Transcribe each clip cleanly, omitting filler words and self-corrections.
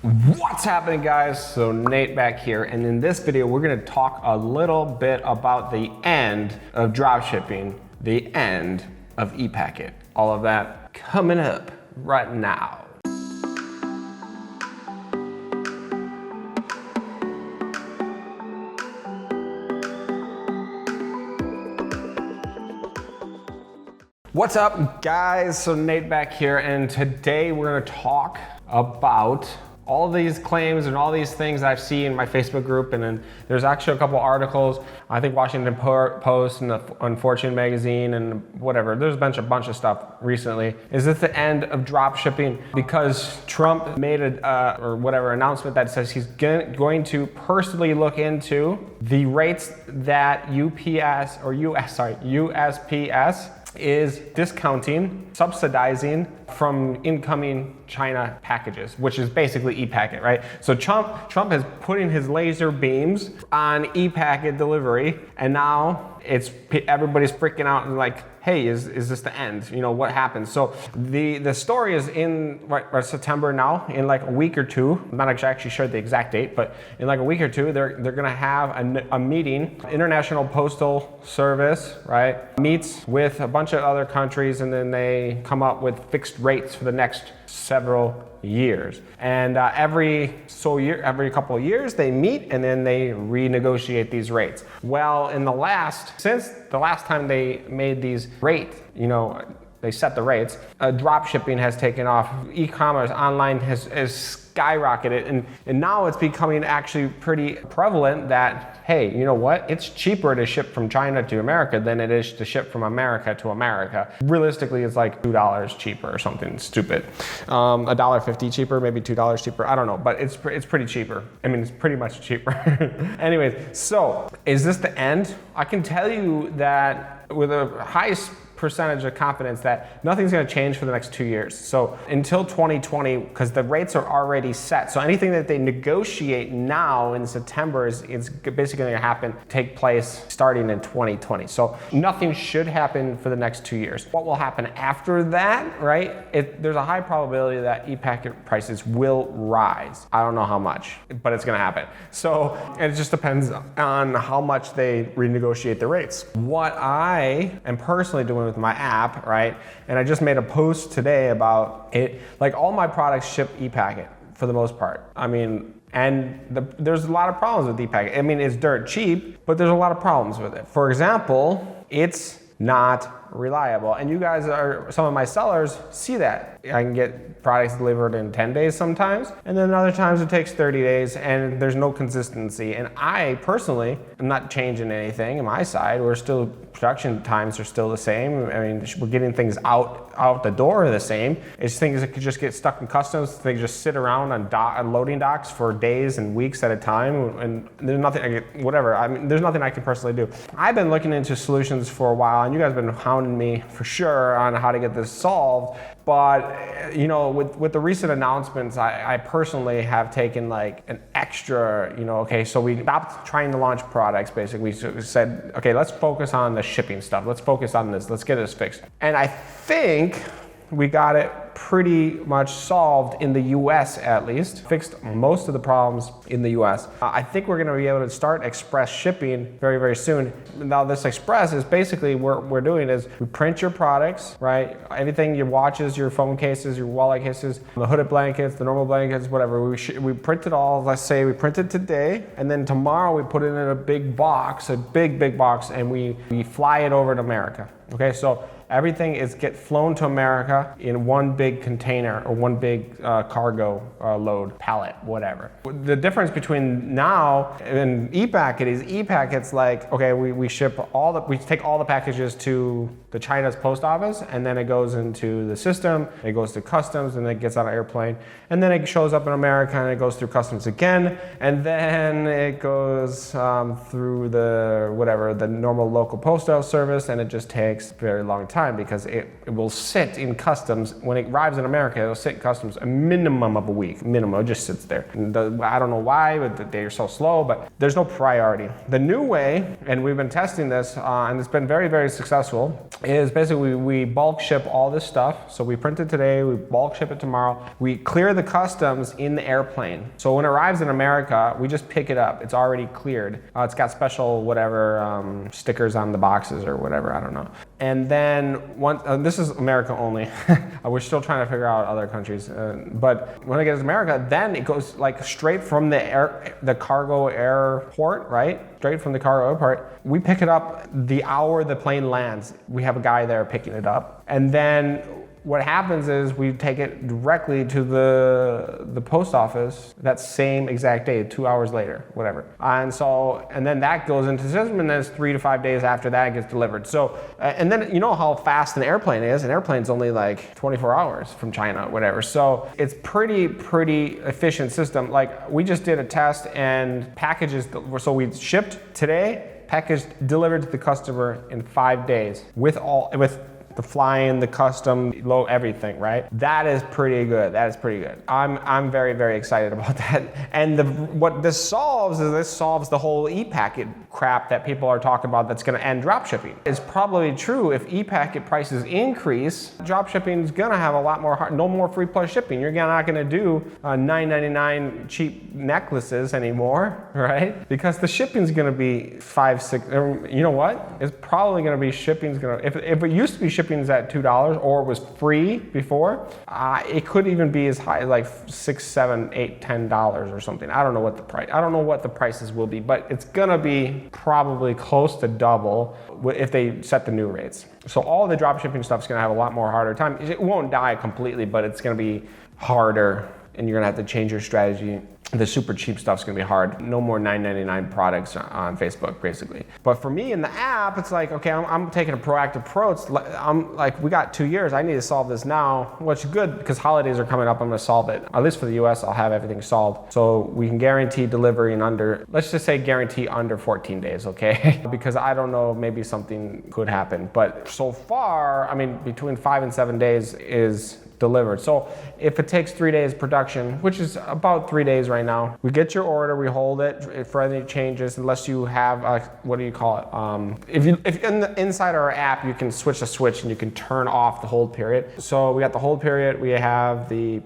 What's happening, guys? So Nate back here, and in this video we're going to talk a little bit about the end of dropshipping, the end of ePacket. All of that coming up right now. What's up, guys? So Nate back here, and today we're going to talk about all these claims and all these things I've seen in my Facebook group, and then there's actually a couple articles, I think Washington Post and Fortune magazine and whatever. There's a bunch of stuff recently. Is this the end of drop shipping? Because Trump made a announcement that says he's going to personally look into the rates that USPS is discounting, subsidizing from incoming China packages, which is basically ePacket, right? So Trump is putting his laser beams on ePacket delivery, and now everybody's freaking out and like, hey, is this the end? You know, what happens? So the story is in September now, in like a week or two. I'm not actually sure the exact date, but in like a week or two, they're gonna have a meeting. International Postal Service, right, meets with a bunch of other countries, and then they come up with fixed rates for the next several years. And every couple of years they meet and then they renegotiate these rates. Well, since the last time they made these rates, they set the rates, drop shipping has taken off. E-commerce online has skyrocketed, and now it's becoming actually pretty prevalent that, hey, you know what? It's cheaper to ship from China to America than it is to ship from America to America. Realistically, it's like $2 cheaper or something stupid. $1.50 cheaper, maybe $2 cheaper. I don't know, but it's pretty cheaper. I mean, it's pretty much cheaper. Anyways, so is this the end? I can tell you that with a highest percentage of confidence that nothing's going to change for the next 2 years. So until 2020, because the rates are already set. So anything that they negotiate now in September is basically going to take place starting in 2020. So nothing should happen for the next 2 years. What will happen after that, right? There's a high probability that ePacket prices will rise. I don't know how much, but it's going to happen. So it just depends on how much they renegotiate the rates. What I am personally doing with my app, right? And I just made a post today about it. Like, all my products ship ePacket for the most part. I mean, there's a lot of problems with ePacket. I mean, it's dirt cheap, but there's a lot of problems with it. For example, it's not reliable. And you guys some of my sellers see that. I can get products delivered in 10 days sometimes, and then other times it takes 30 days and there's no consistency. And I personally am not changing anything on my side. Production times are still the same. I mean, we're getting things out the door the same. It's things that could just get stuck in customs. They just sit around on loading docks for days and weeks at a time, and there's nothing there's nothing I can personally do. I've been looking into solutions for a while, and you guys have been hounding me for sure on how to get this solved. But with the recent announcements, I personally have taken like an extra, okay, so we stopped trying to launch products. Basically, we said, okay, let's focus on the shipping stuff. Let's focus on this. Let's get this fixed. And I think we got it pretty much solved in the US, at least. Fixed most of the problems in the US. I think we're going to be able to start express shipping very, very soon. Now, this express is basically what we're doing is we print your products, right? Everything, your watches, your phone cases, your wallet cases, the hooded blankets, the normal blankets, whatever. We print it all. Let's say we print it today, and then tomorrow we put it in a big box, a big box, and we fly it over to America. Okay, so everything get flown to America in one big container or one big cargo load, pallet, whatever. The difference between now and ePacket's like, okay, we take all the packages to the China's post office, and then it goes into the system, it goes to customs, and then it gets on an airplane, and then it shows up in America, and it goes through customs again, and then it goes through the normal local postal service, and it just takes a very long time. time because it will sit in customs. When it arrives in America, it'll sit in customs a minimum of a week. Minimum, it just sits there. I don't know why, but they're so slow, but there's no priority. The new way, and we've been testing this, and it's been very, very successful, is basically we bulk ship all this stuff. So we print it today, we bulk ship it tomorrow. We clear the customs in the airplane. So when it arrives in America, we just pick it up. It's already cleared. It's got special whatever stickers on the boxes or whatever, I don't know. And then this is America only. We're still trying to figure out other countries. But when it gets to America, then it goes like straight from the cargo airport, right? Straight from the cargo airport. We pick it up the hour the plane lands. We have a guy there picking it up. And then what happens is we take it directly to the post office that same exact day, 2 hours later, whatever. And then that goes into the system, and then it's 3 to 5 days after that it gets delivered. So, and then you know how fast an airplane is. An airplane's only like 24 hours from China, whatever. So it's pretty efficient system. Like we just did a test and packages, so we shipped today, packaged, delivered to the customer in 5 days with the flying, the custom, low, everything, right? That is pretty good. I'm very, very excited about that. And what this solves the whole e-packet crap that people are talking about that's gonna end dropshipping. It's probably true if e-packet prices increase, dropshipping is gonna have a lot more, no more free plus shipping. You're not gonna do $9.99 cheap necklaces anymore, right? Because the shipping's gonna be $5, $6, you know what? It's probably gonna be if it used to be shipping's at $2 or it was free before, it could even be as high as like $6, $7, $8, $10 or something. I don't know what the prices will be, but it's gonna be probably close to double if they set the new rates. So all the dropshipping stuff's gonna have a lot more harder time. It won't die completely, but it's gonna be harder and you're gonna have to change your strategy. The super cheap stuff's gonna be hard. No more $9.99 products on Facebook, basically. But for me in the app, it's like, okay, I'm taking a proactive approach. I'm like, we got 2 years. I need to solve this now, which is good because holidays are coming up. I'm gonna solve it. At least for the US, I'll have everything solved. So we can guarantee delivery in let's just say guarantee under 14 days, okay? Because I don't know, maybe something could happen. But so far, I mean, between 5 and 7 days is delivered. So if it takes 3 days production, which is about 3 days right now, we get your order, we hold it for any changes, unless you have what do you call it? If inside our app, you can switch a switch and you can turn off the hold period. So we got the hold period, we have the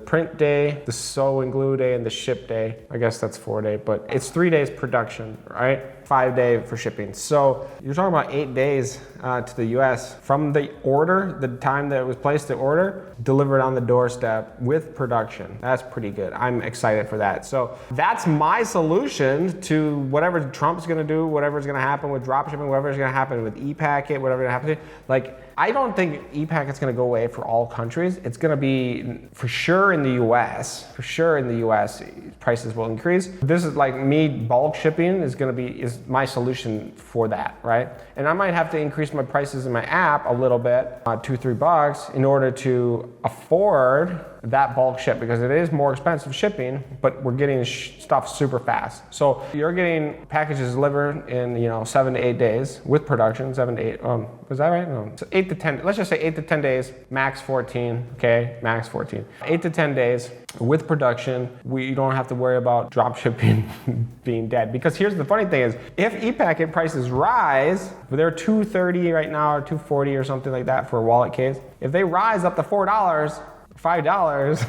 print day, the sew and glue day, and the ship day. I guess that's 4 day, but it's 3 days production, right? 5 day for shipping. So you're talking about 8 days to the US from the order, the time that it was placed, the order, delivered on the doorstep with production. That's pretty good. I'm excited for that. So that's my solution to whatever Trump's gonna do, whatever's gonna happen with dropshipping, whatever's gonna happen with e-packet, whatever's gonna happen. Like, I don't think e-packet's gonna go away for all countries. It's gonna be for sure in the US. For sure in the US, prices will increase. This is like me bulk shipping is my solution for that, right? And I might have to increase my prices in my app a little bit, $2, $3, in order to afford that bulk ship because it is more expensive shipping, but we're getting stuff super fast. So you're getting packages delivered in 7 to 8 days with production, 7 to 8. Was that right? No. So 8 to 10. Let's just say 8 to 10 days, max 14. Okay, max 14. 8 to 10 days with production. You don't have to worry about drop shipping being dead. Because here's the funny thing is, if e-packet prices rise, they're $2.30 right now or $2.40 or something like that for a wallet case. If they rise up to $4, $5,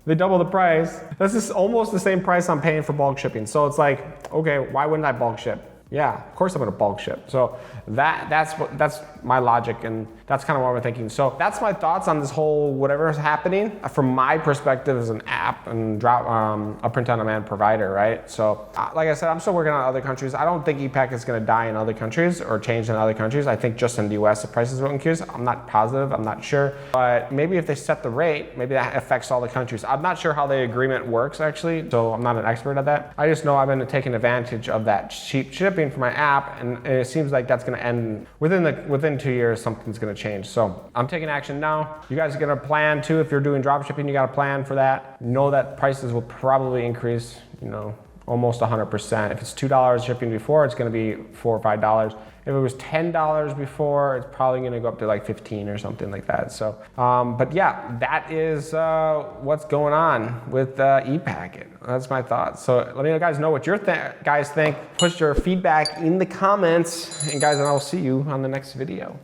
they double the price. That's just almost the same price I'm paying for bulk shipping. So it's like, okay, why wouldn't I bulk ship? Yeah, of course I'm gonna bulk ship. So that's my logic, and that's kind of what we're thinking. So that's my thoughts on this whole whatever is happening from my perspective as an app and a print-on-demand provider, right? So like I said, I'm still working on other countries. I don't think e-packet is gonna die in other countries or change in other countries. I think just in the US the prices will increase. I'm not positive, I'm not sure. But maybe if they set the rate, maybe that affects all the countries. I'm not sure how the agreement works actually, so I'm not an expert at that. I just know I've been taking advantage of that cheap shipping for my app, and it seems like that's going to end within 2 years. Something's going to change. So I'm taking action now. You guys are going to plan too. If you're doing drop shipping, you got to plan for that. Know that prices will probably increase. almost 100%. If it's $2 shipping before, it's going to be $4 or $5. If it was $10 before, it's probably going to go up to like 15 or something like that. So, but yeah, that is what's going on with ePacket. That's my thoughts. So let me guys know what your guys think. Put your feedback in the comments, and guys, and I'll see you on the next video.